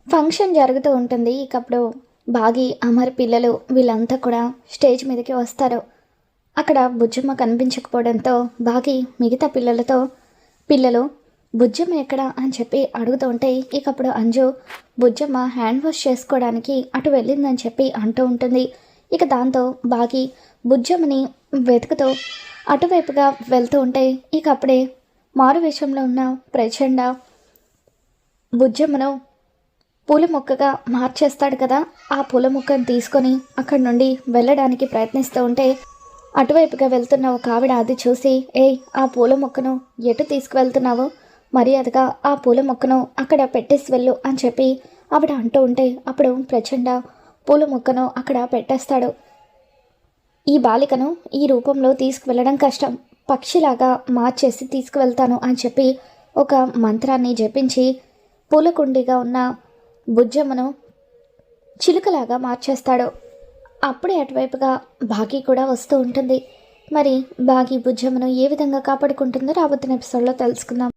Function జరుగుతూ ఉంటుంది. ఇకప్పుడు బాగి, అమర్ పిల్లలు వీళ్ళంతా కూడా స్టేజ్ మీదకి వస్తారు. అక్కడ బుజ్జమ్మ కనిపించకపోవడంతో బాగి మిగతా పిల్లలతో పిల్లలు బుజ్జమ్మ ఎక్కడ అని చెప్పి అడుగుతూ ఉంటే ఇకప్పుడు అంజు బుజ్జమ్మ హ్యాండ్ వాష్ చేసుకోవడానికి అటు వెళ్ళిందని చెప్పి అంటూ ఉంటుంది. ఇక దాంతో బాగి బుజ్జమ్మని వెతుకుతూ అటువైపుగా వెళ్తూ ఉంటే ఇక అప్పుడే మారు వేషంలో ఉన్న ప్రచండ బుజ్జమ్మను పూల మొక్కగా మార్చేస్తాడు కదా. ఆ పూల మొక్కను తీసుకొని అక్కడి నుండి వెళ్ళడానికి ప్రయత్నిస్తూ ఉంటే అటువైపుగా వెళ్తున్న ఒక ఆవిడ అది చూసి, ఏయ్ ఆ పూల మొక్కను ఎటు తీసుకువెళ్తున్నావు, మర్యాదగా ఆ పూల మొక్కను అక్కడ పెట్టేసి వెళ్ళు అని చెప్పి ఆవిడ అంటూ ఉంటే అప్పుడు ప్రచండ పూల మొక్కను అక్కడ పెట్టేస్తాడు. ఈ బాలికను ఈ రూపంలో తీసుకువెళ్ళడం కష్టం, పక్షిలాగా మార్చేసి తీసుకువెళ్తాను అని చెప్పి ఒక మంత్రాన్ని జపించి పూలకుండిగా ఉన్న బుజ్జమ్మను చిలుకలాగా మార్చేస్తాడు. అప్పుడే అటువైపుగా బాగి కూడా వస్తూ ఉంటుంది. మరి బాగి బుజ్జమ్మను ఏ విధంగా కాపాడుకుంటుందో రాబోతున్న ఎపిసోడ్లో తెలుసుకుందాం.